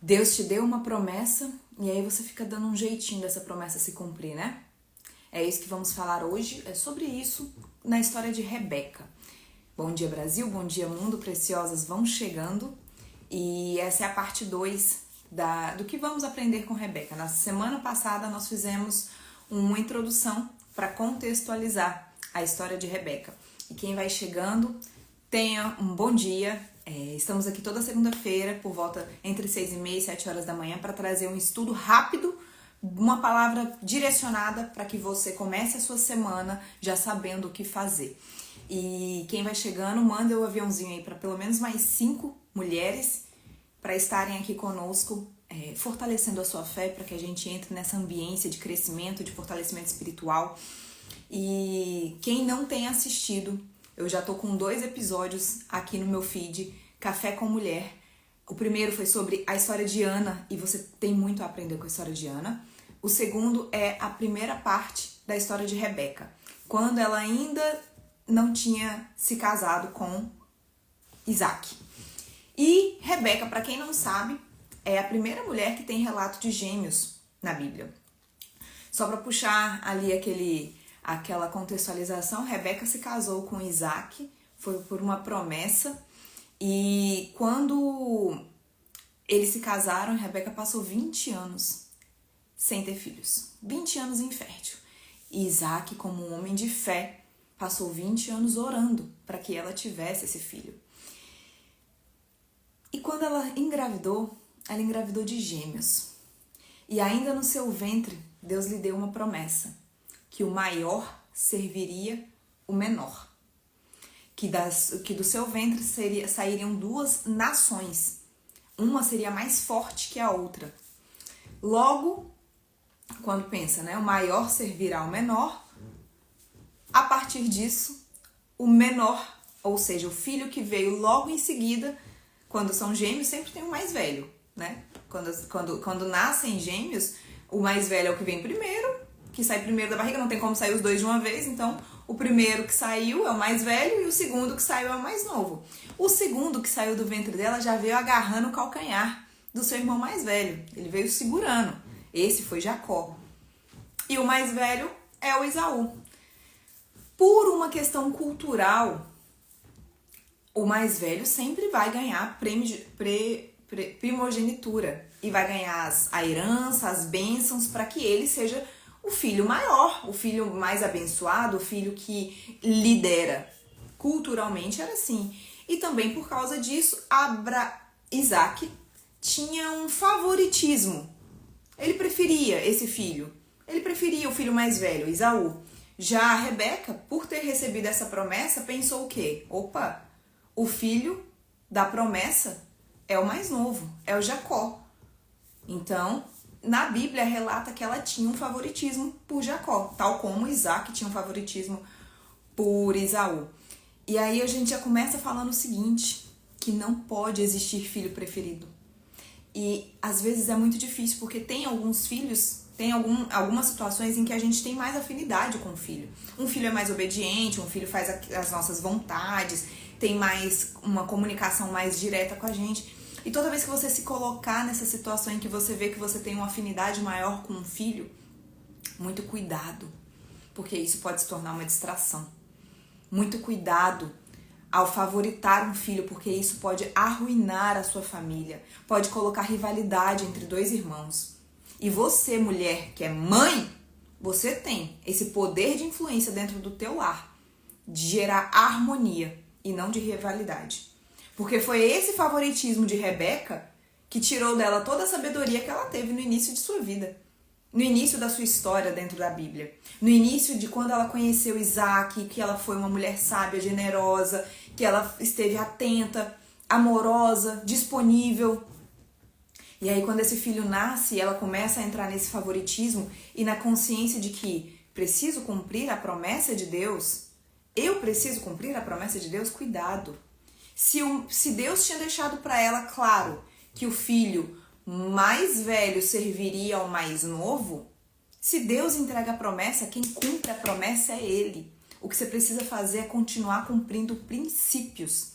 Deus te deu uma promessa e aí você fica dando um jeitinho dessa promessa se cumprir, né? É isso que vamos falar hoje, é sobre isso na história de Rebeca. Bom dia, Brasil, bom dia, mundo, preciosas vão chegando e essa é a parte 2 do que vamos aprender com Rebeca. Na semana passada nós fizemos uma introdução para contextualizar a história de Rebeca. E quem vai chegando, tenha um bom dia. Estamos aqui toda segunda-feira, por volta entre 6h30 e 7 horas da manhã, para trazer um estudo rápido, uma palavra direcionada para que você comece a sua semana já sabendo o que fazer. E quem vai chegando, manda o aviãozinho aí para pelo menos mais 5 mulheres para estarem aqui conosco, fortalecendo a sua fé, para que a gente entre nessa ambiência de crescimento, de fortalecimento espiritual. E quem não tem assistido, eu já tô com 2 episódios aqui no meu feed, Café com Mulher. O primeiro foi sobre a história de Ana, e você tem muito a aprender com a história de Ana. O segundo é a primeira parte da história de Rebeca, quando ela ainda não tinha se casado com Isaac. E Rebeca, para quem não sabe, é a primeira mulher que tem relato de gêmeos na Bíblia. Só para puxar ali aquela contextualização, Rebeca se casou com Isaac, foi por uma promessa, e quando eles se casaram, Rebeca passou 20 anos sem ter filhos, 20 anos infértil. E Isaac, como um homem de fé, passou 20 anos orando para que ela tivesse esse filho. E quando ela engravidou de gêmeos. E ainda no seu ventre, Deus lhe deu uma promessa, que o maior serviria o menor. Que do seu ventre sairiam 2 nações. Uma seria mais forte que a outra. Logo, quando pensa, né, o maior servirá ao menor, a partir disso, o menor, ou seja, o filho que veio logo em seguida, quando são gêmeos, sempre tem o mais velho, né? Quando nascem gêmeos, o mais velho é o que vem primeiro, que sai primeiro da barriga, não tem como sair os 2 de uma vez, então o primeiro que saiu é o mais velho e o segundo que saiu é o mais novo. O segundo que saiu do ventre dela já veio agarrando o calcanhar do seu irmão mais velho, ele veio segurando. Esse foi Jacó. E o mais velho é o Esaú. Por uma questão cultural, o mais velho sempre vai ganhar primogenitura e vai ganhar a herança, as bênçãos, para que ele seja o filho maior, o filho mais abençoado, o filho que lidera. Culturalmente era assim. E também por causa disso, Isaac tinha um favoritismo. Ele preferia esse filho. Ele preferia o filho mais velho, Esaú. Já a Rebeca, por ter recebido essa promessa, pensou o quê? Opa, o filho da promessa é o mais novo, é o Jacó. Então, na Bíblia relata que ela tinha um favoritismo por Jacó, tal como Isaac tinha um favoritismo por Esaú. E aí a gente já começa falando o seguinte, que não pode existir filho preferido. E às vezes é muito difícil, porque tem alguns filhos, tem algumas situações em que a gente tem mais afinidade com o filho. Um filho é mais obediente, um filho faz as nossas vontades, tem mais uma comunicação mais direta com a gente. E toda vez que você se colocar nessa situação em que você vê que você tem uma afinidade maior com um filho, muito cuidado, porque isso pode se tornar uma distração. Muito cuidado ao favoritar um filho, porque isso pode arruinar a sua família, pode colocar rivalidade entre 2 irmãos. E você, mulher, que é mãe, você tem esse poder de influência dentro do teu lar, de gerar harmonia e não de rivalidade. Porque foi esse favoritismo de Rebeca que tirou dela toda a sabedoria que ela teve no início de sua vida. No início da sua história dentro da Bíblia. No início de quando ela conheceu Isaac, que ela foi uma mulher sábia, generosa, que ela esteve atenta, amorosa, disponível. E aí quando esse filho nasce, ela começa a entrar nesse favoritismo e na consciência de que preciso cumprir a promessa de Deus. Eu preciso cumprir a promessa de Deus? Cuidado. Se Deus tinha deixado para ela claro que o filho mais velho serviria ao mais novo, se Deus entrega a promessa, quem cumpre a promessa é Ele. O que você precisa fazer é continuar cumprindo princípios.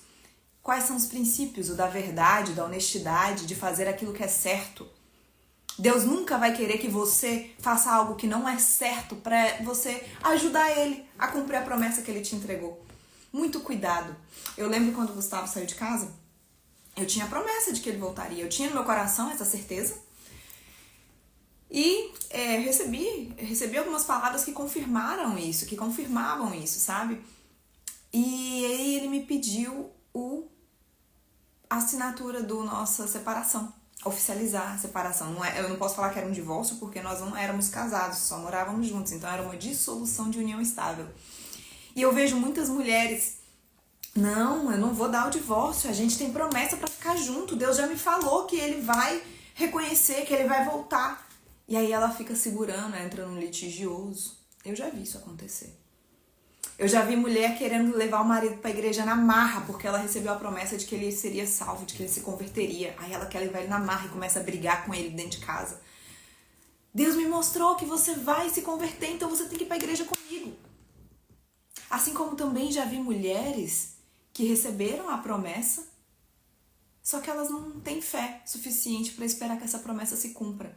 Quais são os princípios? O da verdade, da honestidade, de fazer aquilo que é certo. Deus nunca vai querer que você faça algo que não é certo para você ajudar ele a cumprir a promessa que ele te entregou. Muito cuidado. Eu lembro quando o Gustavo saiu de casa, eu tinha a promessa de que ele voltaria. Eu tinha no meu coração essa certeza. E recebi algumas palavras que confirmavam isso, sabe? E aí ele me pediu a assinatura do nossa separação. Oficializar a separação. Eu não posso falar que era um divórcio porque nós não éramos casados, só morávamos juntos. Então era uma dissolução de união estável. E eu vejo muitas mulheres, não, eu não vou dar o divórcio, a gente tem promessa pra ficar junto, Deus já me falou que ele vai reconhecer, que ele vai voltar. E aí ela fica segurando, entra num litigioso. Eu já vi isso acontecer. Eu já vi mulher querendo levar o marido pra igreja na marra, porque ela recebeu a promessa de que ele seria salvo, de que ele se converteria. Aí ela quer levar ele na marra e começa a brigar com ele dentro de casa. Deus me mostrou que você vai se converter, então você tem que ir pra igreja comigo. Assim como também já vi mulheres que receberam a promessa, só que elas não têm fé suficiente para esperar que essa promessa se cumpra.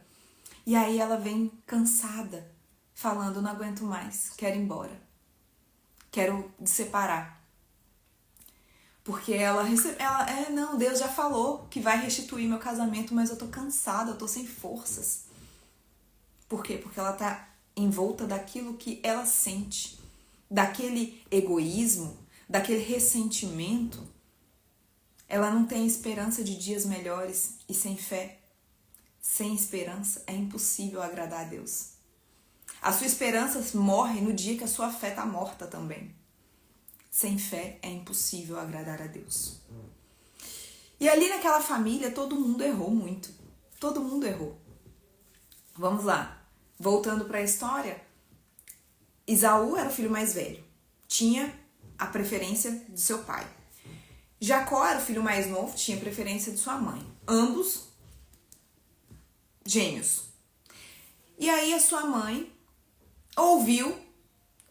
E aí ela vem cansada, falando, não aguento mais, quero ir embora. Quero separar. Porque não, Deus já falou que vai restituir meu casamento, mas eu tô cansada, eu tô sem forças. Por quê? Porque ela tá envolta daquilo que ela sente, daquele egoísmo, daquele ressentimento. Ela não tem esperança de dias melhores e sem fé, sem esperança, é impossível agradar a Deus. A sua esperança morre no dia que a sua fé está morta também. Sem fé é impossível agradar a Deus. E ali naquela família todo mundo errou muito. Todo mundo errou. Vamos lá. Voltando para a história. Esaú era o filho mais velho. Tinha a preferência do seu pai. Jacó era o filho mais novo, tinha preferência de sua mãe. Ambos gêmeos. E aí a sua mãe ouviu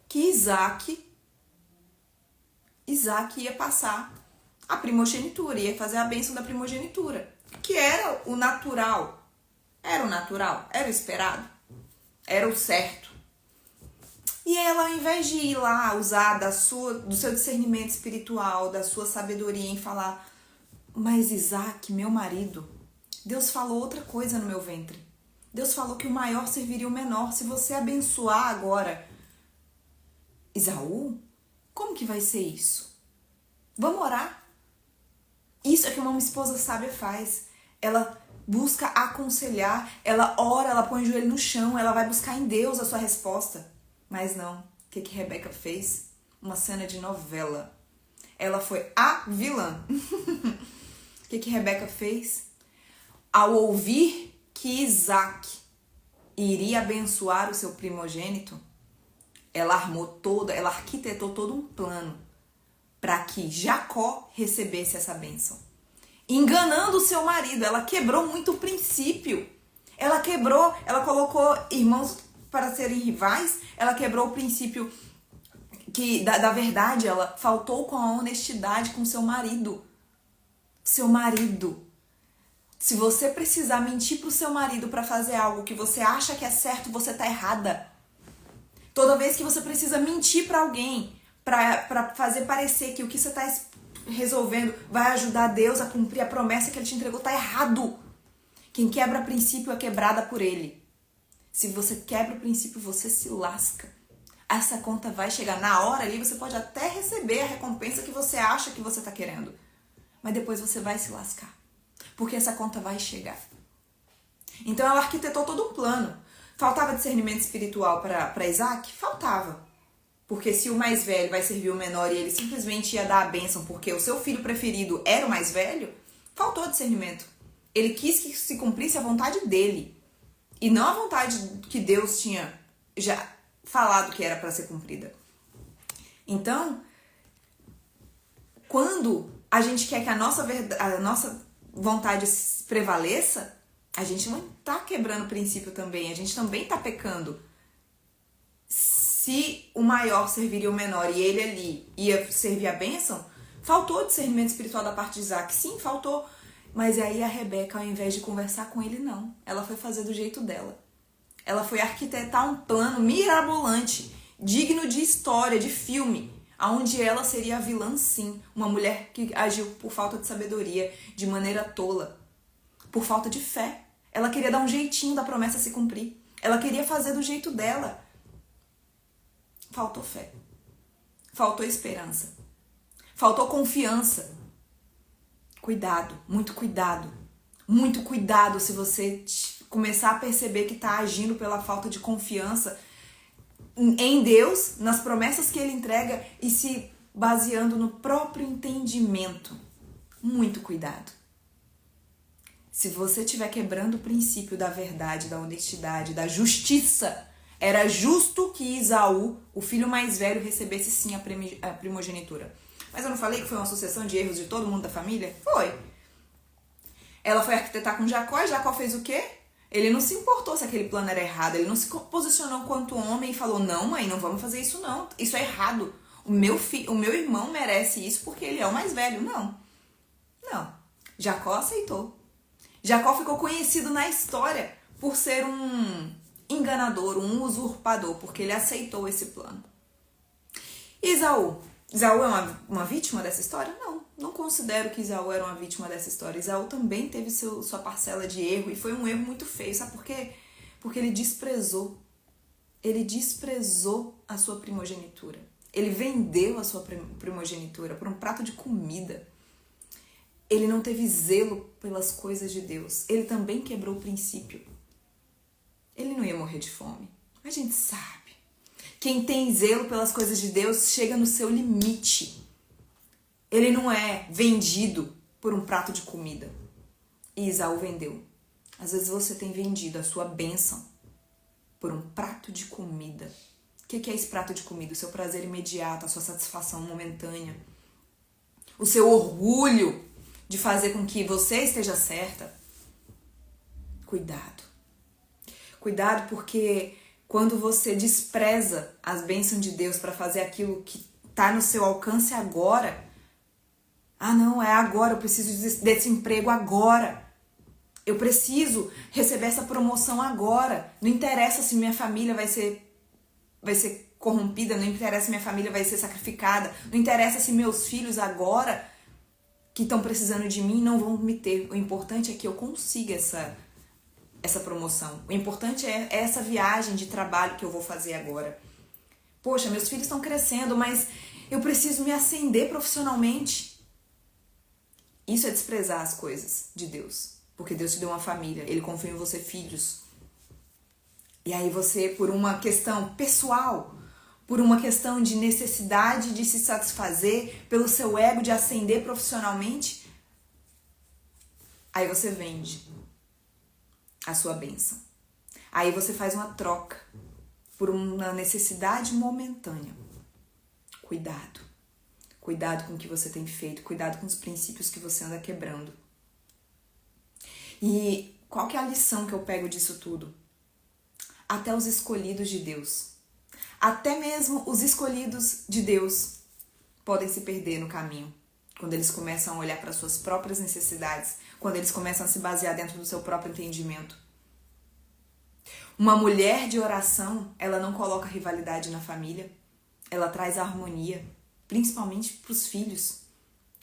que Isaac ia passar a primogenitura, ia fazer a bênção da primogenitura, que era o natural. Era o natural, era o esperado, era o certo. E ela, ao invés de ir lá usar do seu discernimento espiritual, da sua sabedoria em falar, mas Isaac, meu marido, Deus falou outra coisa no meu ventre. Deus falou que o maior serviria o menor. Se você abençoar agora Esaú, como que vai ser isso? Vamos orar? Isso é que uma esposa sábia faz. Ela busca aconselhar, ela ora, ela põe o joelho no chão, ela vai buscar em Deus a sua resposta. Mas não. O que Rebeca fez? Uma cena de novela. Ela foi a vilã. O que Rebeca fez? Ao ouvir que Isaac iria abençoar o seu primogênito, ela arquitetou todo um plano para que Jacó recebesse essa bênção. Enganando o seu marido, ela quebrou muito o princípio. Ela colocou irmãos para serem rivais, ela quebrou o princípio da verdade, ela faltou com a honestidade com seu marido. Seu marido. Se você precisar mentir pro seu marido para fazer algo que você acha que é certo, você tá errada. Toda vez que você precisa mentir para alguém, para fazer parecer que o que você tá resolvendo vai ajudar Deus a cumprir a promessa que ele te entregou, tá errado. Quem quebra princípio é quebrada por ele. Se você quebra o princípio, você se lasca. Essa conta vai chegar na hora ali, você pode até receber a recompensa que você acha que você tá querendo. Mas depois você vai se lascar. Porque essa conta vai chegar. Então ela arquitetou todo um plano. Faltava discernimento espiritual para Isaac? Faltava. Porque se o mais velho vai servir o menor e ele simplesmente ia dar a bênção porque o seu filho preferido era o mais velho, faltou discernimento. Ele quis que se cumprisse a vontade dele. E não a vontade que Deus tinha já falado que era para ser cumprida. Então, quando a gente quer que a nossa vontade prevaleça, a gente não tá quebrando o princípio também, a gente também tá pecando. Se o maior serviria o menor e ele ali ia servir a bênção, Faltou discernimento espiritual da parte de Isaac, sim, faltou. Mas aí a Rebeca, ao invés de conversar com ele, não. Ela foi fazer do jeito dela. Ela foi arquitetar um plano mirabolante, digno de história, de filme, onde ela seria a vilã, sim. Uma mulher que agiu por falta de sabedoria, de maneira tola, por falta de fé. Ela queria dar um jeitinho da promessa se cumprir. Ela queria fazer do jeito dela. Faltou fé. Faltou esperança. Faltou confiança. Cuidado, muito cuidado. Muito cuidado se você começar a perceber que está agindo pela falta de confiança em Deus, nas promessas que Ele entrega e se baseando no próprio entendimento. Muito cuidado. Se você estiver quebrando o princípio da verdade, da honestidade, da justiça, era justo que Esaú, o filho mais velho, recebesse sim a primogenitura. Mas eu não falei que foi uma sucessão de erros de todo mundo da família? Foi. Ela foi arquitetar com Jacó e Jacó fez o quê? Ele não se importou se aquele plano era errado. Ele não se posicionou quanto homem e falou, não, mãe, não vamos fazer isso não. Isso é errado. O meu irmão merece isso porque ele é o mais velho. Não. Jacó aceitou. Jacó ficou conhecido na história por ser um enganador, um usurpador, porque ele aceitou esse plano. Esaú é uma vítima dessa história? Não considero que Esaú era uma vítima dessa história. Esaú também teve sua parcela de erro e foi um erro muito feio. Sabe por quê? Porque ele desprezou. Ele desprezou a sua primogenitura. Ele vendeu a sua primogenitura por um prato de comida. Ele não teve zelo pelas coisas de Deus. Ele também quebrou o princípio. Ele não ia morrer de fome. A gente sabe. Quem tem zelo pelas coisas de Deus chega no seu limite. Ele não é vendido por um prato de comida. E Esaú vendeu. Às vezes você tem vendido a sua bênção por um prato de comida. O que é esse prato de comida? O seu prazer imediato, a sua satisfação momentânea. O seu orgulho de fazer com que você esteja certa. Cuidado. Cuidado porque quando você despreza as bênçãos de Deus para fazer aquilo que está no seu alcance agora. Ah, não, é agora, eu preciso desse emprego agora. Eu preciso receber essa promoção agora. Não interessa se minha família vai ser corrompida, não interessa se minha família vai ser sacrificada, não interessa se meus filhos agora que estão precisando de mim não vão me ter. O importante é que eu consiga essa promoção. O importante é essa viagem de trabalho que eu vou fazer agora. Poxa, meus filhos estão crescendo, mas eu preciso me ascender profissionalmente. Isso é desprezar as coisas de Deus. Porque Deus te deu uma família, Ele confia em você filhos. E aí você, por uma questão pessoal, por uma questão de necessidade de se satisfazer, pelo seu ego de ascender profissionalmente, aí você vende a sua bênção. Aí você faz uma troca por uma necessidade momentânea. Cuidado. Cuidado com o que você tem feito. Cuidado com os princípios que você anda quebrando. E qual que é a lição que eu pego disso tudo? Até os escolhidos de Deus. Até mesmo os escolhidos de Deus podem se perder no caminho. Quando eles começam a olhar para suas próprias necessidades. Quando eles começam a se basear dentro do seu próprio entendimento. Uma mulher de oração, ela não coloca rivalidade na família. Ela traz harmonia, principalmente para os filhos.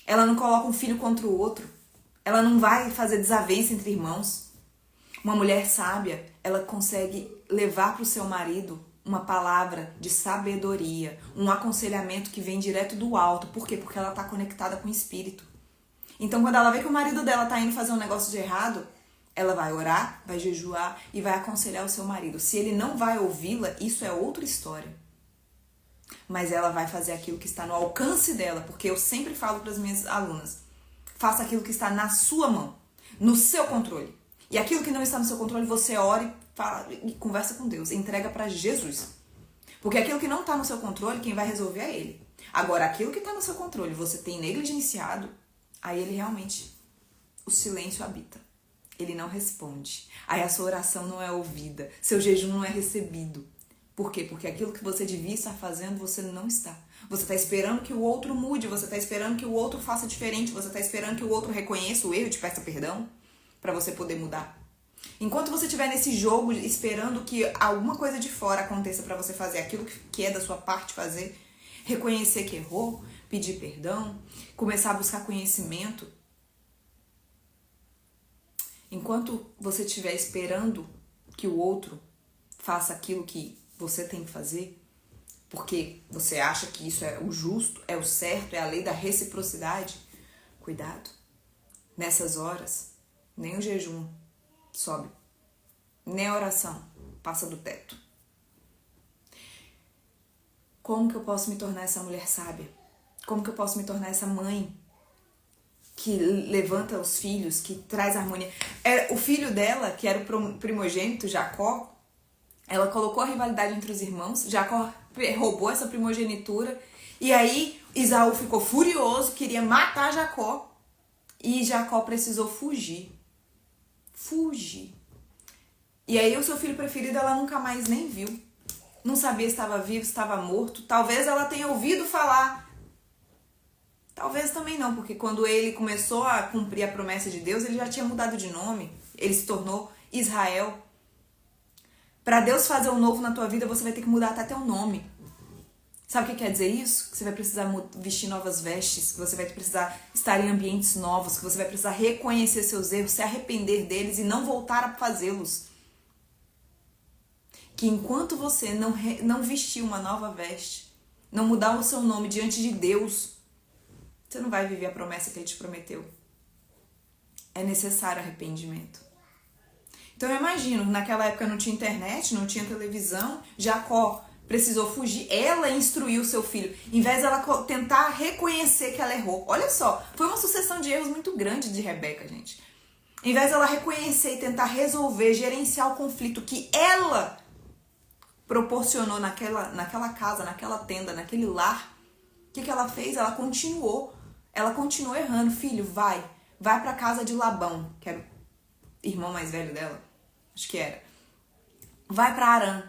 Ela não coloca um filho contra o outro. Ela não vai fazer desavença entre irmãos. Uma mulher sábia, ela consegue levar para o seu marido uma palavra de sabedoria, um aconselhamento que vem direto do alto. Por quê? Porque ela está conectada com o Espírito. Então, quando ela vê que o marido dela está indo fazer um negócio de errado, ela vai orar, vai jejuar e vai aconselhar o seu marido. Se ele não vai ouvi-la, isso é outra história. Mas ela vai fazer aquilo que está no alcance dela, porque eu sempre falo para as minhas alunas, faça aquilo que está na sua mão, no seu controle. E aquilo que não está no seu controle, você ora e, fala, e conversa com Deus, entrega para Jesus. Porque aquilo que não está no seu controle, quem vai resolver é Ele. Agora, aquilo que está no seu controle, você tem negligenciado, aí Ele realmente, o silêncio habita. Ele não responde. Aí a sua oração não é ouvida, seu jejum não é recebido. Por quê? Porque aquilo que você devia estar fazendo, você não está. Você está esperando que o outro mude, você está esperando que o outro faça diferente, você está esperando que o outro reconheça o erro e te peça perdão para você poder mudar. Enquanto você estiver nesse jogo esperando que alguma coisa de fora aconteça para você fazer aquilo que é da sua parte fazer, reconhecer que errou, pedir perdão, começar a buscar conhecimento. Enquanto você estiver esperando que o outro faça aquilo que você tem que fazer, porque você acha que isso é o justo, é o certo, é a lei da reciprocidade, cuidado. Nessas horas, nem o jejum sobe, nem a oração passa do teto. Como que eu posso me tornar essa mulher sábia? Como que eu posso me tornar essa mãe que levanta os filhos, que traz harmonia? O filho dela, que era o primogênito, Jacó, ela colocou a rivalidade entre os irmãos, Jacó roubou essa primogenitura, e aí Esaú ficou furioso, queria matar Jacó, e Jacó precisou fugir. E aí o seu filho preferido ela nunca mais nem viu. Não sabia se estava vivo, se estava morto. Talvez ela tenha ouvido falar. Talvez também não, porque quando ele começou a cumprir a promessa de Deus, ele já tinha mudado de nome. Ele se tornou Israel. Para Deus fazer um novo na tua vida, você vai ter que mudar até teu nome. Sabe o que quer dizer isso? Que você vai precisar vestir novas vestes, que você vai precisar estar em ambientes novos, que você vai precisar reconhecer seus erros, se arrepender deles e não voltar a fazê-los. Que enquanto você não vestir uma nova veste, não mudar o seu nome diante de Deus, você não vai viver a promessa que Ele te prometeu. É necessário arrependimento. Então eu imagino, naquela época não tinha internet, não tinha televisão, Jacó precisou fugir, ela instruiu seu filho, em vez dela tentar reconhecer que ela errou. Olha só, foi uma sucessão de erros muito grande de Rebeca, gente. Em vez dela reconhecer e tentar resolver, gerenciar o conflito que ela proporcionou naquela casa, naquela tenda, naquele lar, o que ela fez? Ela continuou errando. Filho, vai pra casa de Labão, que era o irmão mais velho dela, acho que era. Vai pra Harã.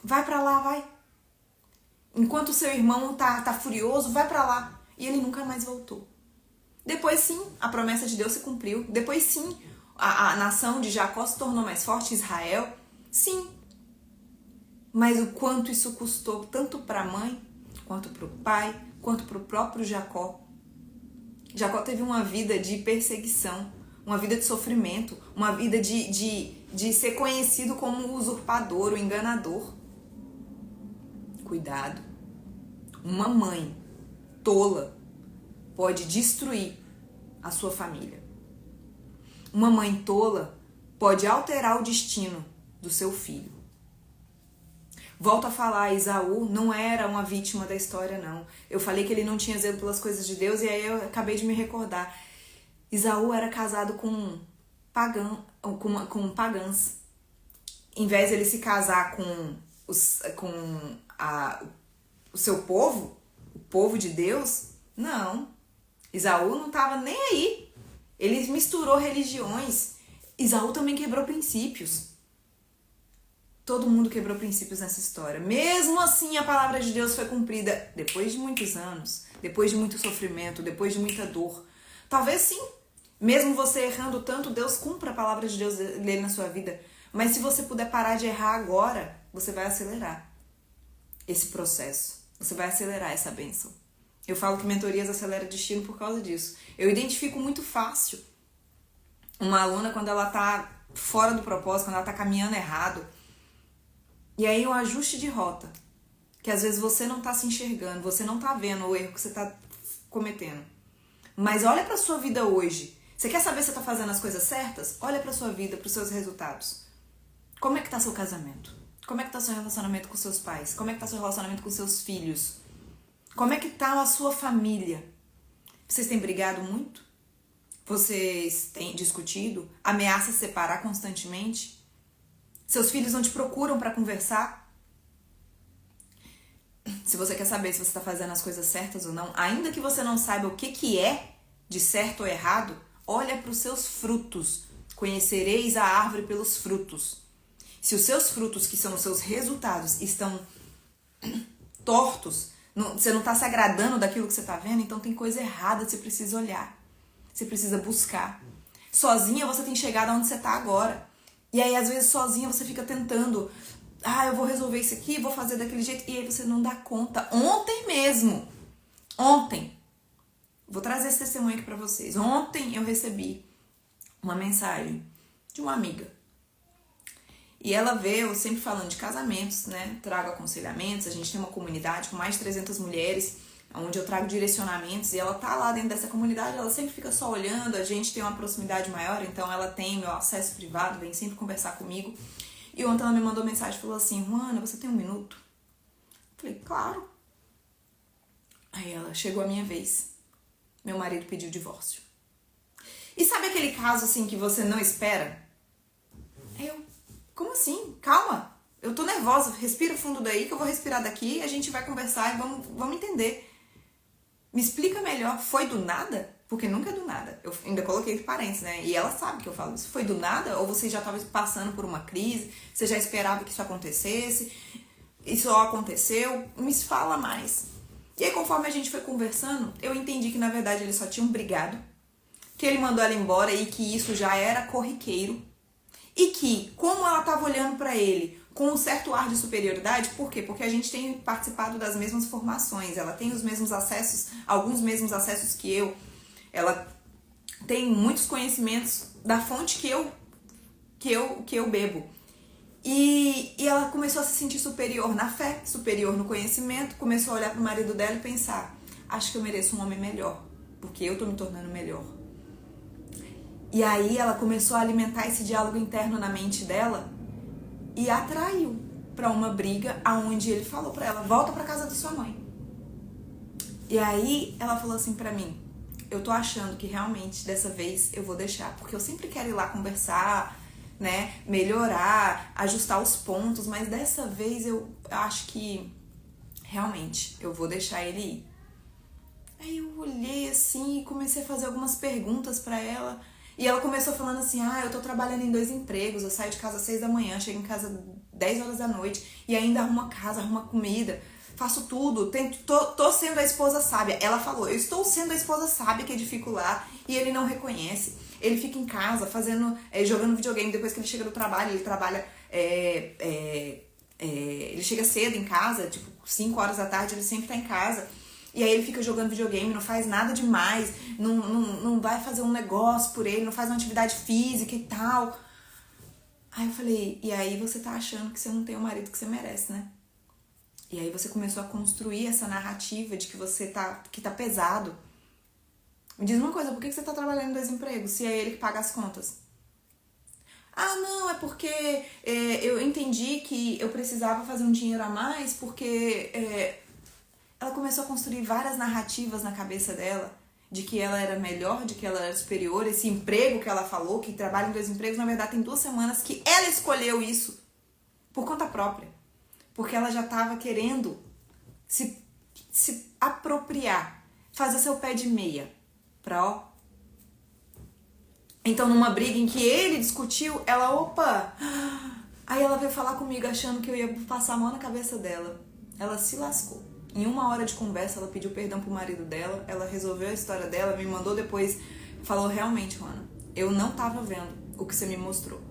Vai pra lá, vai. Enquanto o seu irmão tá furioso, vai pra lá. E ele nunca mais voltou. Depois sim, a promessa de Deus se cumpriu. Depois sim, a nação de Jacó se tornou mais forte, Israel. Sim. Mas o quanto isso custou, tanto pra mãe, quanto pro pai, quanto pro próprio Jacó. Jacó teve uma vida de perseguição, uma vida de sofrimento, uma vida de ser conhecido como o usurpador, o enganador. Cuidado. Uma mãe tola pode destruir a sua família. Uma mãe tola pode alterar o destino do seu filho. Volto a falar, Esaú não era uma vítima da história, não. Eu falei que ele não tinha zelo pelas coisas de Deus e aí eu acabei de me recordar. Esaú era casado com pagãs. Em vez de ele se casar com o seu povo, o povo de Deus, não. Esaú não estava nem aí. Ele misturou religiões. Esaú também quebrou princípios. Todo mundo quebrou princípios nessa história. Mesmo assim, a palavra de Deus foi cumprida depois de muitos anos, depois de muito sofrimento, depois de muita dor. Talvez sim, mesmo você errando tanto, Deus cumpra a palavra de Deus dele na sua vida. Mas se você puder parar de errar agora, você vai acelerar esse processo. Você vai acelerar essa bênção. Eu falo que mentorias acelera destino por causa disso. Eu identifico muito fácil uma aluna quando ela tá fora do propósito, quando ela tá caminhando errado. E aí o ajuste de rota, que às vezes você não tá se enxergando, você não tá vendo o erro que você tá cometendo. Mas olha pra sua vida hoje. Você quer saber se você tá fazendo as coisas certas? Olha pra sua vida, pros seus resultados. Como é que tá seu casamento? Como é que tá seu relacionamento com seus pais? Como é que tá seu relacionamento com seus filhos? Como é que tá a sua família? Vocês têm brigado muito? Vocês têm discutido? Ameaçam separar constantemente? Seus filhos não te procuram para conversar? Se você quer saber se você está fazendo as coisas certas ou não, ainda que você não saiba o que é de certo ou errado, olha para os seus frutos. Conhecereis a árvore pelos frutos. Se os seus frutos, que são os seus resultados, estão tortos, você não está se agradando daquilo que você está vendo, então tem coisa errada, você precisa olhar. Você precisa buscar. Sozinha você tem chegado aonde você está agora. E aí, às vezes, sozinha você fica tentando, eu vou resolver isso aqui, vou fazer daquele jeito, e aí você não dá conta. Ontem, vou trazer esse testemunho aqui pra vocês. Ontem eu recebi uma mensagem de uma amiga. E ela veio sempre falando de casamentos, né? Trago aconselhamentos, a gente tem uma comunidade com mais de 300 mulheres, onde eu trago direcionamentos, e ela tá lá dentro dessa comunidade, ela sempre fica só olhando, a gente tem uma proximidade maior, então ela tem meu acesso privado, vem sempre conversar comigo. E ontem ela me mandou mensagem e falou assim: Juana, você tem 1 minuto? Eu falei, claro. Aí ela, chegou a minha vez. Meu marido pediu divórcio. E sabe aquele caso assim que você não espera? Como assim? Calma. Eu tô nervosa. Respira fundo daí que eu vou respirar daqui. A gente vai conversar e vamos entender. Me explica melhor. Foi do nada? Porque nunca é do nada. Eu ainda coloquei parênteses, né? E ela sabe que eu falo isso. Foi do nada? Ou você já estava passando por uma crise? Você já esperava que isso acontecesse? Isso só aconteceu? Me fala mais. E aí, conforme a gente foi conversando, eu entendi que, na verdade, eles só tinham brigado. Que ele mandou ela embora e que isso já era corriqueiro. E que, como ela estava olhando para ele com um certo ar de superioridade, por quê? Porque a gente tem participado das mesmas formações, ela tem os mesmos acessos, alguns mesmos acessos que eu, ela tem muitos conhecimentos da fonte que eu bebo. E ela começou a se sentir superior na fé, superior no conhecimento, começou a olhar para o marido dela e pensar, acho que eu mereço um homem melhor, porque eu tô me tornando melhor. E aí ela começou a alimentar esse diálogo interno na mente dela e atraiu para uma briga aonde ele falou para ela, volta para casa da sua mãe. E aí ela falou assim para mim, eu tô achando que realmente dessa vez eu vou deixar, porque eu sempre quero ir lá conversar, né, melhorar, ajustar os pontos, mas dessa vez eu acho que realmente eu vou deixar ele ir. Aí eu olhei assim e comecei a fazer algumas perguntas para ela. E ela começou falando assim, eu tô trabalhando em 2 empregos, eu saio de casa às 6 da manhã, chego em casa 10 horas da noite e ainda arrumo a casa, arrumo a comida, faço tudo, tô sendo a esposa sábia. Ela falou, eu estou sendo a esposa sábia que edifico lá e ele não reconhece. Ele fica em casa fazendo, jogando videogame, depois que ele chega do trabalho, ele trabalha, ele chega cedo em casa, tipo 5 horas da tarde, ele sempre tá em casa. E aí ele fica jogando videogame, não faz nada demais, não vai fazer um negócio por ele, não faz uma atividade física e tal. Aí eu falei, e aí você tá achando que você não tem o marido que você merece, né? E aí você começou a construir essa narrativa de que que tá pesado. Me diz uma coisa, por que você tá trabalhando em 2 empregos, se é ele que paga as contas? Não, é porque eu entendi que eu precisava fazer um dinheiro a mais, porque... Ela começou a construir várias narrativas na cabeça dela, de que ela era melhor, de que ela era superior. Esse emprego que ela falou, que trabalha em 2 empregos, na verdade tem 2 semanas que ela escolheu isso por conta própria. Porque ela já estava querendo se apropriar, fazer seu pé de meia pra Então numa briga em que ele discutiu, ela, opa! Aí ela veio falar comigo achando que eu ia passar a mão na cabeça dela. Ela se lascou. Em 1 hora de conversa, ela pediu perdão pro marido dela, ela resolveu a história dela, me mandou depois, falou, realmente, Juana, eu não tava vendo o que você me mostrou.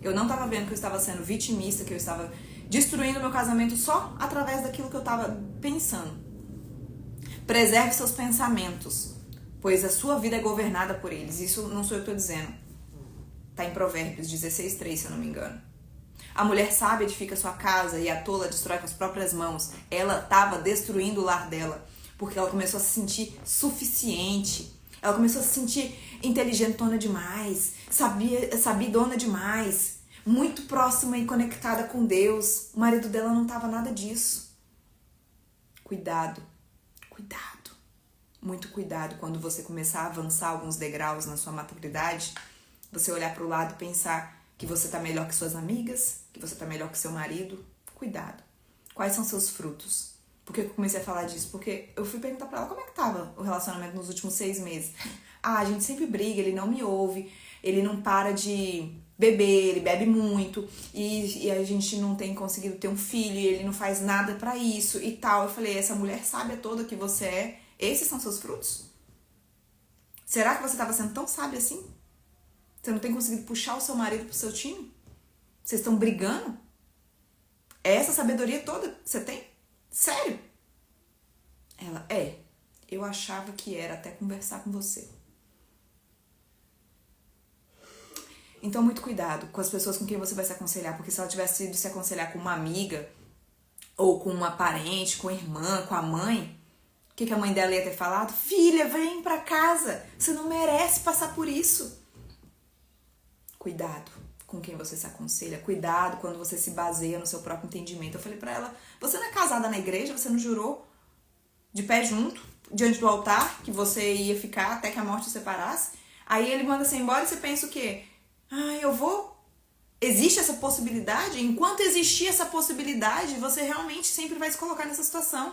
Eu não tava vendo que eu estava sendo vitimista, que eu estava destruindo meu casamento só através daquilo que eu tava pensando. Preserve seus pensamentos, pois a sua vida é governada por eles. Isso não sou eu que tô dizendo. Tá em Provérbios 16:3, se eu não me engano. A mulher sábia edifica sua casa e a tola destrói com as próprias mãos. Ela estava destruindo o lar dela, porque ela começou a se sentir suficiente. Ela começou a se sentir inteligentona demais, sabidona demais, muito próxima e conectada com Deus. O marido dela não estava nada disso. Cuidado, cuidado, muito cuidado quando você começar a avançar alguns degraus na sua maturidade, você olhar para o lado e pensar que você tá melhor que suas amigas, que você tá melhor que seu marido. Cuidado. Quais são seus frutos? Por que eu comecei a falar disso? Porque eu fui perguntar pra ela como é que tava o relacionamento nos últimos 6 meses. A gente sempre briga, ele não me ouve, ele não para de beber, ele bebe muito, e a gente não tem conseguido ter um filho, e ele não faz nada pra isso e tal. Eu falei, essa mulher sábia toda que você é, esses são seus frutos? Será que você estava sendo tão sábia assim? Você não tem conseguido puxar o seu marido pro seu time? Vocês estão brigando? É essa sabedoria toda que você tem? Sério? Ela, eu achava que era até conversar com você. Então, muito cuidado com as pessoas com quem você vai se aconselhar, porque se ela tivesse ido se aconselhar com uma amiga, ou com uma parente, com a irmã, com a mãe, o que a mãe dela ia ter falado? Filha, vem pra casa, você não merece passar por isso. Cuidado com quem você se aconselha, cuidado quando você se baseia no seu próprio entendimento. Eu falei pra ela, você não é casada na igreja, você não jurou de pé junto, diante do altar, que você ia ficar até que a morte o separasse? Aí ele manda você embora e você pensa o quê? Eu vou? Existe essa possibilidade? Enquanto existir essa possibilidade, você realmente sempre vai se colocar nessa situação.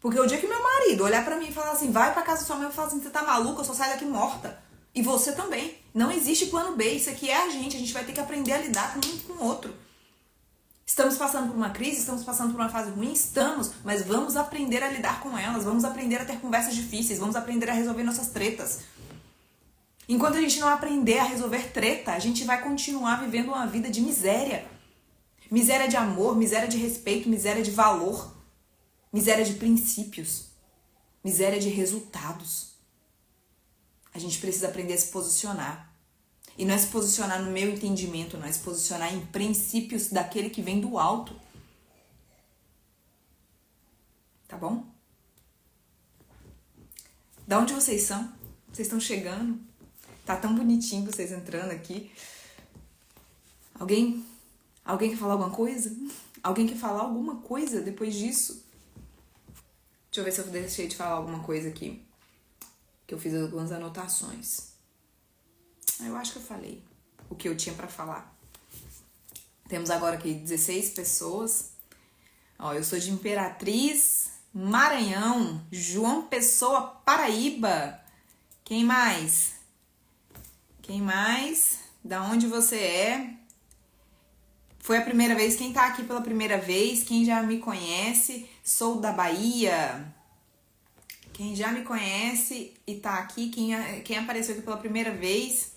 Porque o dia que meu marido olhar pra mim e falar assim, vai pra casa da sua mãe, eu falo assim, você tá maluca, eu só saio daqui morta. E você também. Não existe plano B, isso aqui é a gente vai ter que aprender a lidar com um com o outro. Estamos passando por uma crise, estamos passando por uma fase ruim, estamos, mas vamos aprender a lidar com elas, vamos aprender a ter conversas difíceis, vamos aprender a resolver nossas tretas. Enquanto a gente não aprender a resolver treta, a gente vai continuar vivendo uma vida de miséria. Miséria de amor, miséria de respeito, miséria de valor, miséria de princípios, miséria de resultados. A gente precisa aprender a se posicionar. E não é se posicionar no meu entendimento, não é se posicionar em princípios daquele que vem do alto. Tá bom? Da onde vocês são? Vocês estão chegando? Tá tão bonitinho vocês entrando aqui. Alguém quer falar alguma coisa? Alguém quer falar alguma coisa depois disso? Deixa eu ver se eu deixei de falar alguma coisa aqui. Que eu fiz algumas anotações. Eu acho que eu falei o que eu tinha pra falar. Temos agora aqui 16 pessoas. Eu sou de Imperatriz, Maranhão, João Pessoa, Paraíba. Quem mais? Da onde você é? Foi a primeira vez? Quem tá aqui pela primeira vez? Quem já me conhece? Sou da Bahia. Quem já me conhece e tá aqui, quem apareceu aqui pela primeira vez,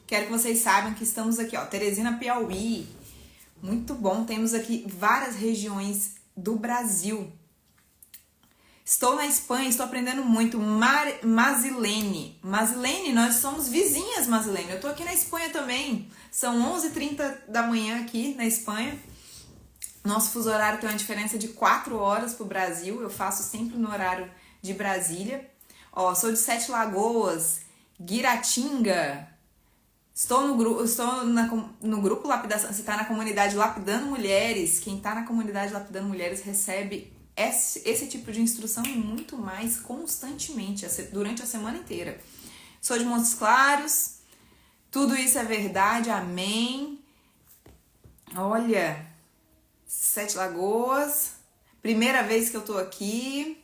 quero que vocês saibam que estamos aqui, Teresina, Piauí. Muito bom, temos aqui várias regiões do Brasil. Estou na Espanha, estou aprendendo muito. Mazilene, nós somos vizinhas, Mazilene. Eu tô aqui na Espanha também. São 11h30 da manhã aqui na Espanha. Nosso fuso horário tem uma diferença de 4 horas pro Brasil. Eu faço sempre no horário de Brasília. Sou de Sete Lagoas, Guiratinga. Estou no grupo Lapidação. Você está na comunidade Lapidando Mulheres. Quem está na comunidade Lapidando Mulheres recebe esse tipo de instrução e muito mais constantemente, durante a semana inteira. Sou de Montes Claros, tudo isso é verdade, amém. Olha, Sete Lagoas, primeira vez que eu tô aqui,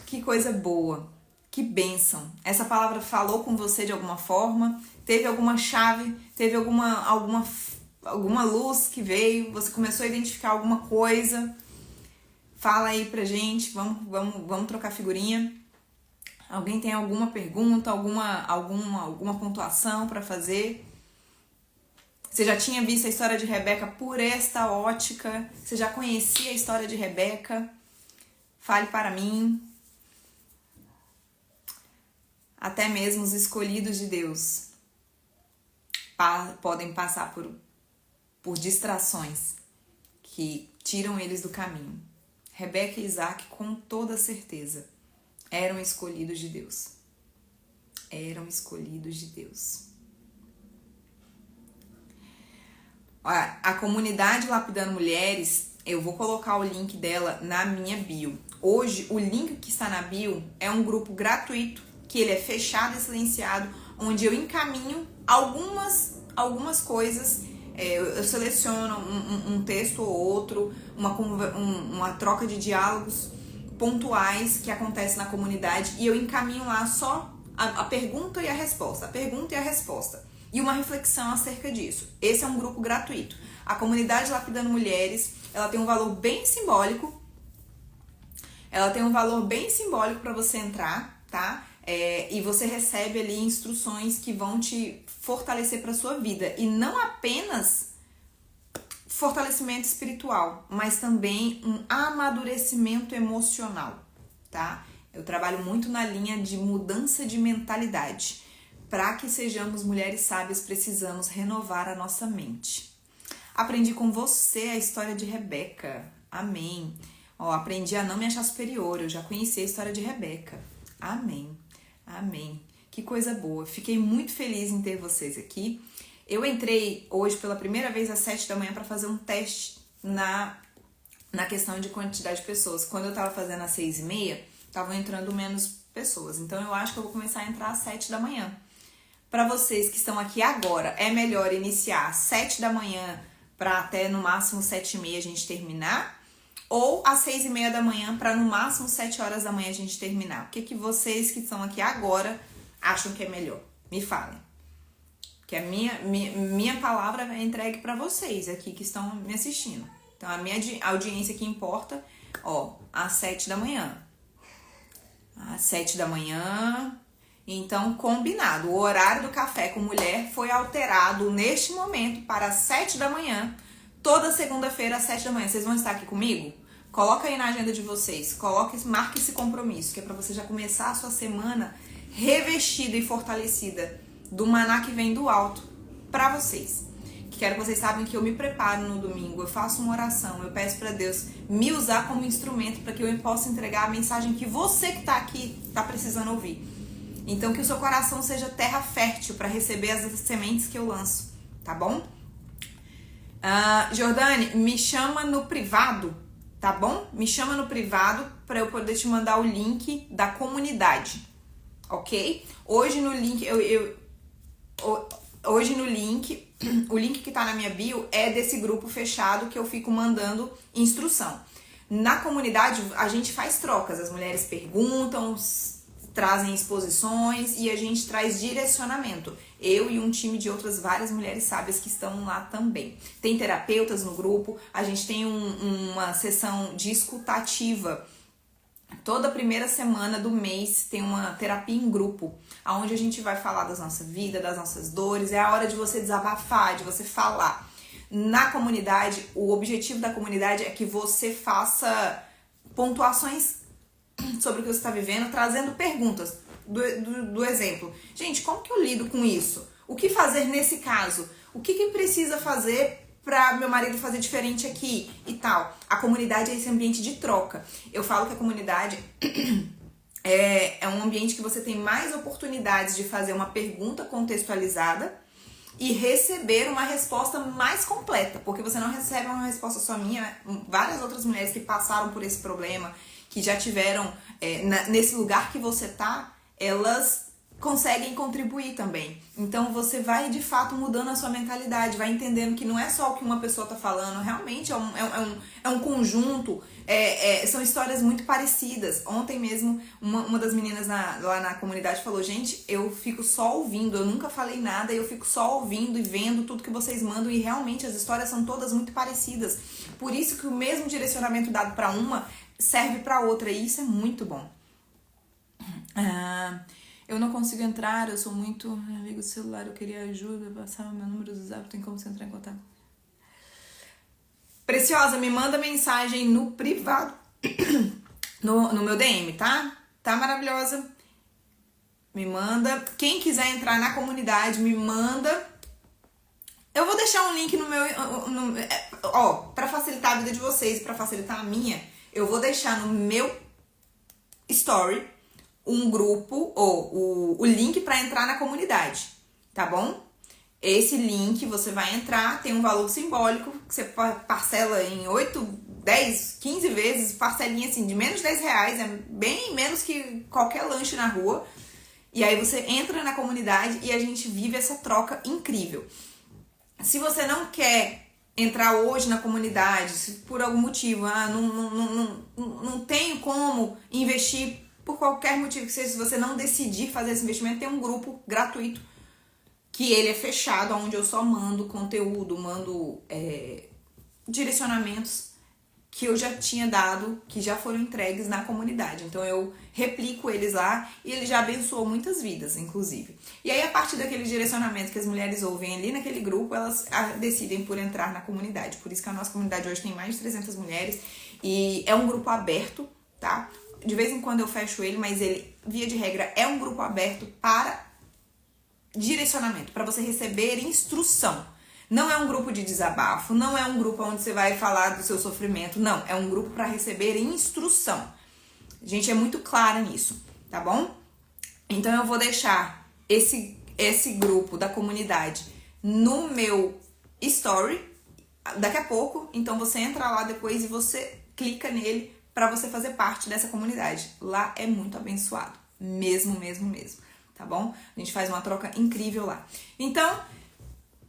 que coisa boa, que bênção. Essa palavra falou com você de alguma forma, teve alguma chave, teve alguma luz que veio, você começou a identificar alguma coisa. Fala aí pra gente, vamos trocar figurinha. Alguém tem alguma pergunta, alguma pontuação pra fazer? Você já tinha visto a história de Rebeca por esta ótica? Você já conhecia a história de Rebeca? Fale para mim. Até mesmo os escolhidos de Deus podem passar por distrações que tiram eles do caminho. Rebeca e Isaac, com toda certeza, eram escolhidos de Deus. Eram escolhidos de Deus. A comunidade Lapidando Mulheres, eu vou colocar o link dela na minha bio. Hoje, o link que está na bio é um grupo gratuito, que ele é fechado e silenciado, onde eu encaminho algumas coisas. Eu seleciono um texto ou outro, uma troca de diálogos pontuais que acontece na comunidade e eu encaminho lá só a pergunta e a resposta. e uma reflexão acerca disso. Esse é um grupo gratuito. A comunidade Lapidando Mulheres, ela tem um valor bem simbólico. Ela tem um valor bem simbólico para você entrar, tá? E você recebe ali instruções que vão te fortalecer para sua vida. E não apenas fortalecimento espiritual, mas também um amadurecimento emocional, tá? Eu trabalho muito na linha de mudança de mentalidade. Para que sejamos mulheres sábias, precisamos renovar a nossa mente. Aprendi com você a história de Rebeca. Amém. Aprendi a não me achar superior. Eu já conheci a história de Rebeca. Amém. Amém. Que coisa boa. Fiquei muito feliz em ter vocês aqui. Eu entrei hoje pela primeira vez às 7 da manhã para fazer um teste na questão de quantidade de pessoas. Quando eu tava fazendo às 6h30, estavam entrando menos pessoas. Então eu acho que eu vou começar a entrar às 7 da manhã. Para vocês que estão aqui agora, é melhor iniciar às 7 da manhã para até no máximo 7h30 a gente terminar? Ou às 6h30 da manhã para no máximo 7 horas da manhã a gente terminar? O que vocês que estão aqui agora acham que é melhor? Me falem. Que a minha palavra é entregue para vocês aqui que estão me assistindo. Então, a minha audiência que importa, às 7 da manhã. Às 7 da manhã. Então, combinado. O horário do Café com Mulher foi alterado neste momento para as 7 da manhã. Toda segunda-feira às 7 da manhã. Vocês vão estar aqui comigo? Coloca aí na agenda de vocês. Marque esse compromisso, que é para você já começar a sua semana revestida e fortalecida do maná que vem do alto para vocês. Quero que vocês saibam que eu me preparo no domingo, eu faço uma oração, eu peço para Deus me usar como instrumento para que eu possa entregar a mensagem que você que tá aqui tá precisando ouvir. Então que o seu coração seja terra fértil para receber as sementes que eu lanço, tá bom? Jordane, me chama no privado, tá bom? Me chama no privado para eu poder te mandar o link da comunidade, ok? Hoje no link, Hoje no link, o link que tá na minha bio é desse grupo fechado que eu fico mandando instrução. Na comunidade a gente faz trocas, as mulheres perguntam, trazem exposições e a gente traz direcionamento. Eu e um time de outras várias mulheres sábias que estão lá também. Tem terapeutas no grupo, a gente tem uma sessão de escutativa. Toda primeira semana do mês tem uma terapia em grupo, onde a gente vai falar da nossa vida, das nossas dores. É a hora de você desabafar, de você falar. Na comunidade, o objetivo da comunidade é que você faça pontuações sobre o que você está vivendo, trazendo perguntas do exemplo. Gente, como que eu lido com isso? O que fazer nesse caso? O que precisa fazer para meu marido fazer diferente aqui e tal? A comunidade é esse ambiente de troca. Eu falo que a comunidade é um ambiente que você tem mais oportunidades de fazer uma pergunta contextualizada e receber uma resposta mais completa, porque você não recebe uma resposta só minha, várias outras mulheres que passaram por esse problema, que já tiveram nesse lugar que você tá, elas conseguem contribuir também. Então você vai de fato mudando a sua mentalidade, vai entendendo que não é só o que uma pessoa tá falando, realmente é um conjunto, são histórias muito parecidas. Ontem mesmo uma das meninas lá na comunidade falou: gente, eu fico só ouvindo, eu nunca falei nada, eu fico só ouvindo e vendo tudo que vocês mandam, e realmente as histórias são todas muito parecidas. Por isso que o mesmo direcionamento dado para uma serve para outra, e isso é muito bom. Eu não consigo entrar, eu sou muito amigo do celular, eu queria ajuda, passar meu número do Zap, tem como você entrar em contato? Preciosa, me manda mensagem no privado, no meu DM, tá? Tá maravilhosa? Me manda. Quem quiser entrar na comunidade, me manda. Eu vou deixar um link no meu... pra facilitar a vida de vocês, pra facilitar a minha, eu vou deixar no meu story um grupo, ou o link para entrar na comunidade, tá bom? Esse link você vai entrar, tem um valor simbólico, que você parcela em 8, 10, 15 vezes, parcelinha assim, de menos de R$10, é bem menos que qualquer lanche na rua. E aí você entra na comunidade e a gente vive essa troca incrível. Se você não quer entrar hoje na comunidade, se por algum motivo, não tenho como investir, por qualquer motivo que seja, se você não decidir fazer esse investimento, tem um grupo gratuito que ele é fechado, onde eu só mando conteúdo, mando direcionamentos que eu já tinha dado, que já foram entregues na comunidade. Então eu replico eles lá e ele já abençoou muitas vidas, inclusive. E aí, a partir daquele direcionamento que as mulheres ouvem ali naquele grupo, elas decidem por entrar na comunidade. Por isso que a nossa comunidade hoje tem mais de 300 mulheres e é um grupo aberto, tá? De vez em quando eu fecho ele, mas ele, via de regra, é um grupo aberto para direcionamento, para você receber instrução. Não é um grupo de desabafo, não é um grupo onde você vai falar do seu sofrimento, não. É um grupo para receber instrução. A gente é muito clara nisso, tá bom? Então eu vou deixar esse grupo da comunidade no meu story daqui a pouco. Então você entra lá depois e você clica nele para você fazer parte dessa comunidade. Lá é muito abençoado, mesmo, tá bom? A gente faz uma troca incrível lá. Então,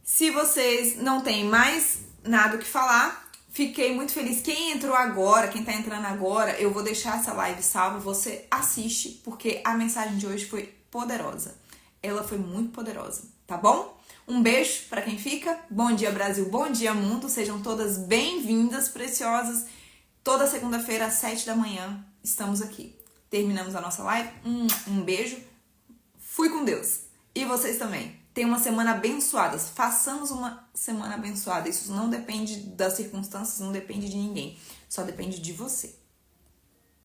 se vocês não têm mais nada o que falar, fiquei muito feliz. Quem entrou agora, quem tá entrando agora, eu vou deixar essa live salva, você assiste, porque a mensagem de hoje foi poderosa. Ela foi muito poderosa, tá bom? Um beijo pra quem fica. Bom dia, Brasil. Bom dia, mundo. Sejam todas bem-vindas, preciosas. Toda segunda-feira, às 7 da manhã, estamos aqui. Terminamos a nossa live. Um beijo. Fui com Deus. E vocês também. Tenham uma semana abençoada. Façamos uma semana abençoada. Isso não depende das circunstâncias, não depende de ninguém. Só depende de você.